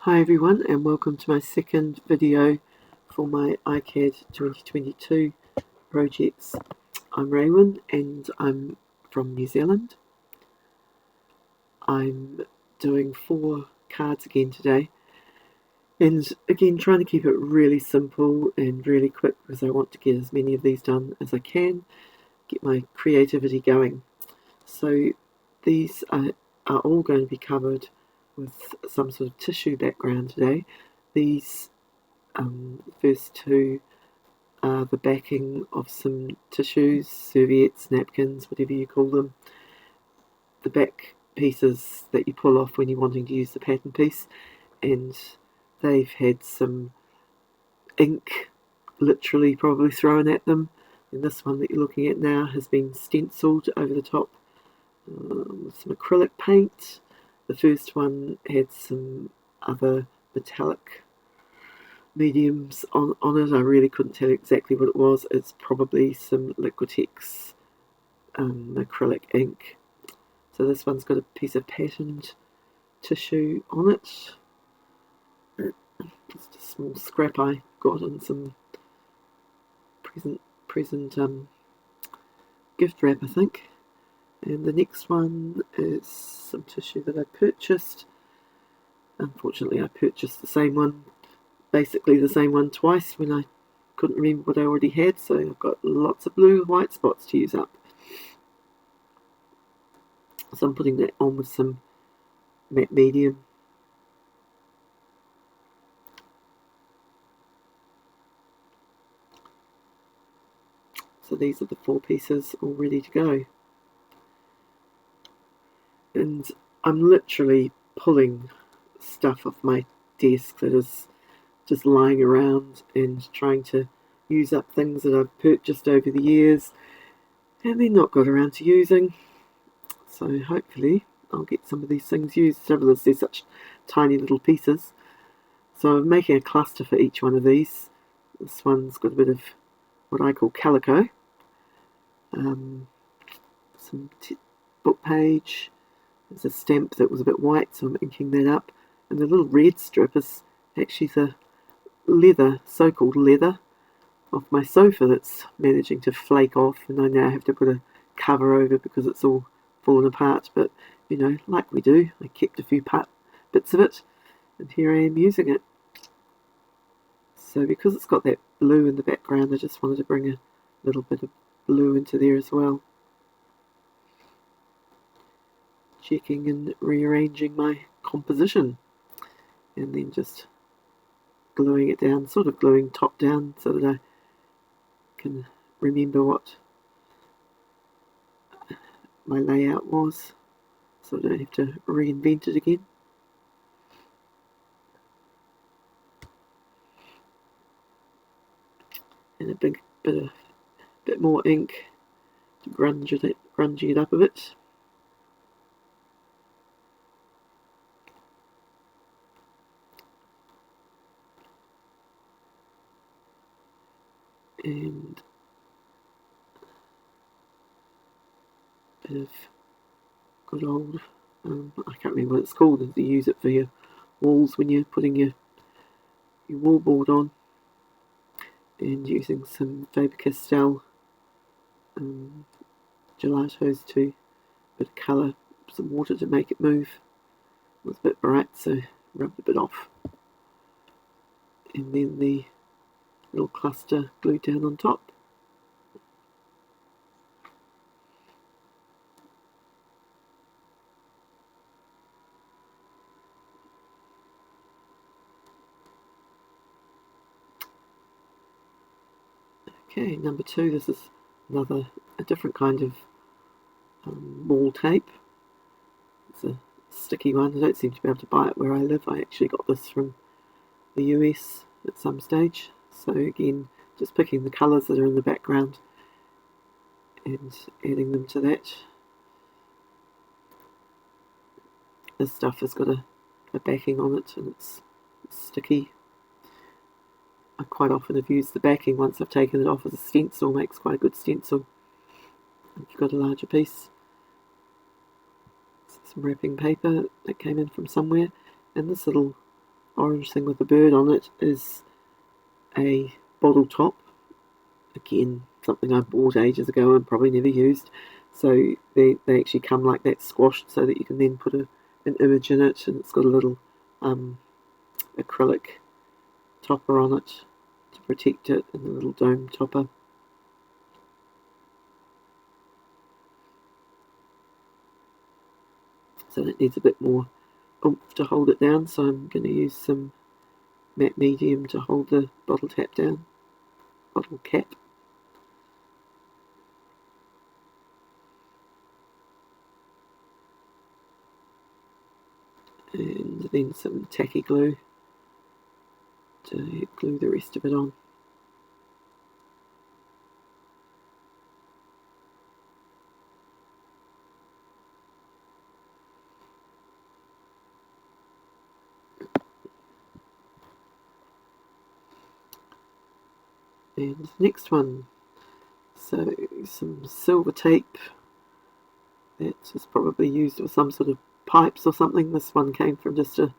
Hi everyone, and welcome to my second video for my ICAD2022 projects. I'm Raywin and I'm from New Zealand. I'm doing 4 cards again today, and again trying to keep it really simple and really quick because I want to get as many of these done as I can, get my creativity going. So these are all going to be covered with some sort of tissue background today. These first two are the backing of some tissues, serviettes, napkins, whatever you call them. The back pieces that you pull off when you're wanting to use the pattern piece, and they've had some ink literally probably thrown at them. And this one that you're looking at now has been stenciled over the top with some acrylic paint. The first one had some other metallic mediums on it. I really couldn't tell exactly what it was. It's probably some Liquitex acrylic ink. So this one's got a piece of patterned tissue on it. Just a small scrap I got in some present gift wrap, I think. And the next one is some tissue that I purchased. Unfortunately, I purchased the same one, basically the same one twice when I couldn't remember what I already had, so I've got lots of blue and white spots to use up. So I'm putting that on with some matte medium. So these are the 4 pieces all ready to go. And I'm literally pulling stuff off my desk that is just lying around and trying to use up things that I've purchased over the years and then not got around to using. So hopefully I'll get some of these things used. They're such tiny little pieces. So I'm making a cluster for each one of these. This one's got a bit of what I call calico. Some book page. There's a stamp that was a bit white, so I'm inking that up. And the little red strip is actually the leather, so-called leather, off my sofa that's managing to flake off, and I now have to put a cover over because it's all fallen apart. But, you know, like we do, I kept a few bits of it, and here I am using it. So because it's got that blue in the background, I just wanted to bring a little bit of blue into there as well. Checking and rearranging my composition, and then just gluing it down, sort of gluing top down so that I can remember what my layout was, so I don't have to reinvent it again. And a bit more ink to grunge it up a bit. And a bit of good old, I can't remember what it's called, you use it for your walls when you're putting your wallboard on, and using some Faber-Castell gelatos to bit of colour, some water to make it move. It was a bit bright, so rubbed a bit off. And then the little cluster glued down on top. Okay, number 2, this is a different kind of wall tape. It's a sticky one. I don't seem to be able to buy it where I live. I actually got this from the US at some stage. So again, just picking the colours that are in the background and adding them to that. This stuff has got a backing on it, and it's sticky. I quite often have used the backing once I've taken it off as a stencil. Makes quite a good stencil if you've got a larger piece. Some wrapping paper that came in from somewhere, and this little orange thing with the bird on it is a bottle top. Again, something I bought ages ago and probably never used. So they actually come like that, squashed, so that you can then put an image in it, and it's got a little acrylic topper on it to protect it, and a little dome topper. So it needs a bit more oomph to hold it down, so I'm going to use some matte medium to hold the bottle cap down. Bottle cap. And then some tacky glue to glue the rest of it on. And the next one, so some silver tape that is probably used with some sort of pipes or something. This one came from just a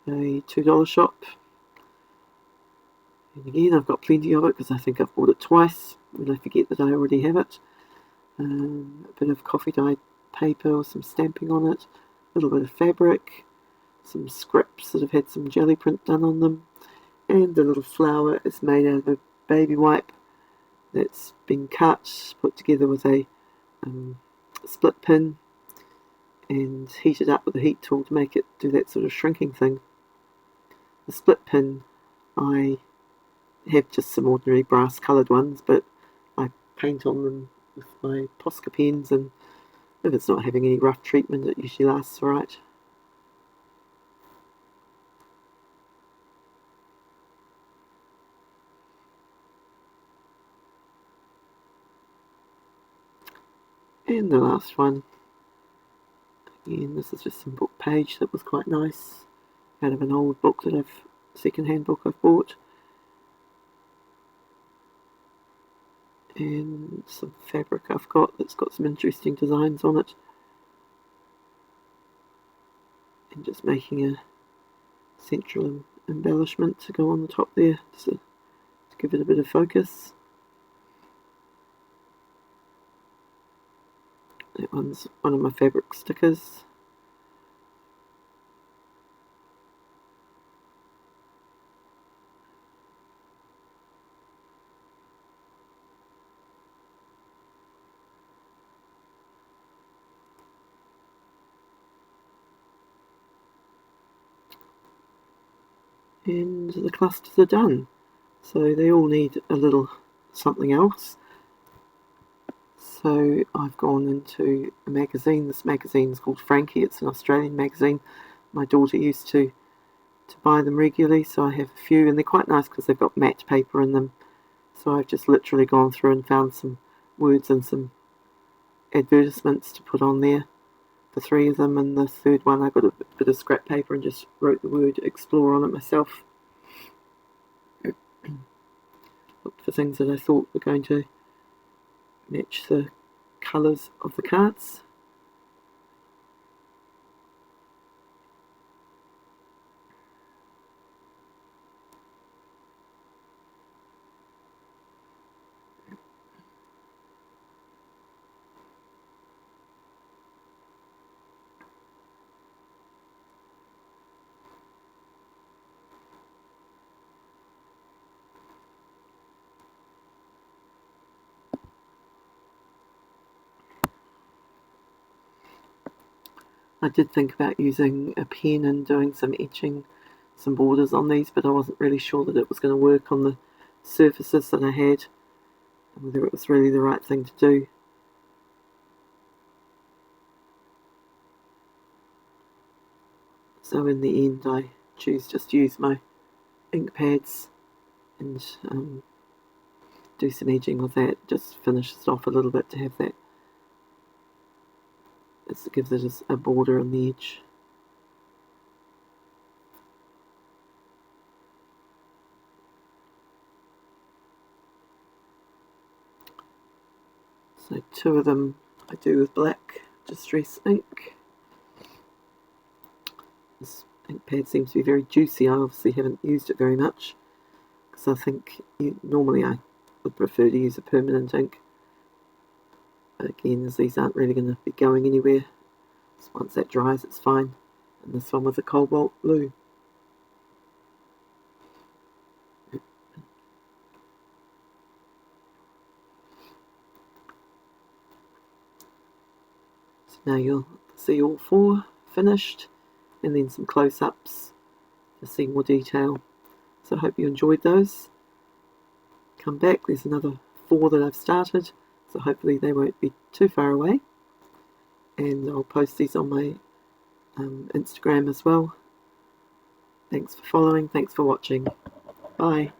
$2 shop. And again, I've got plenty of it because I think I've bought it twice when I forget that I already have it. A bit of coffee dyed paper or some stamping on it, a little bit of fabric, some scripts that have had some jelly print done on them, and the little flower is made out of a baby wipe that's been cut, put together with a split pin and heated up with a heat tool to make it do that sort of shrinking thing. The split pin, I have just some ordinary brass coloured ones, but I paint on them with my Posca pens, and if it's not having any rough treatment, it usually lasts alright. And the last one, again, this is just some book page that was quite nice, out of an old book that second-hand book I've bought. And some fabric I've got that's got some interesting designs on it. And just making a central embellishment to go on the top there, to give it a bit of focus. That one's one of my favourite stickers. And the clusters are done. So they all need a little something else. So I've gone into a magazine. This magazine is called Frankie. It's an Australian magazine. My daughter used to buy them regularly, so I have a few, and they're quite nice because they've got matte paper in them. So I've just literally gone through and found some words and some advertisements to put on there. The 3 of them, and the third one I got a bit of scrap paper and just wrote the word explore on it myself. Looked for things that I thought were going to match the colours of the cards. I did think about using a pen and doing some etching, some borders on these, but I wasn't really sure that it was going to work on the surfaces that I had, and whether it was really the right thing to do. So in the end I choose just to use my ink pads and do some edging with that, just finish it off a little bit to have that. It gives it a border on the edge. So 2 of them I do with black distress ink. ink pad seems to be very juicy. I obviously haven't used it very much, because I think normally I would prefer to use a permanent ink. But again, as these aren't really going to be going anywhere, so once that dries it's fine. And this one was a cobalt blue. So now you'll see all four finished, and then some close-ups to see more detail. So I hope you enjoyed those. Come back, there's another 4 that I've started, so hopefully they won't be too far away. And I'll post these on my Instagram as well. Thanks for following, thanks for watching. Bye.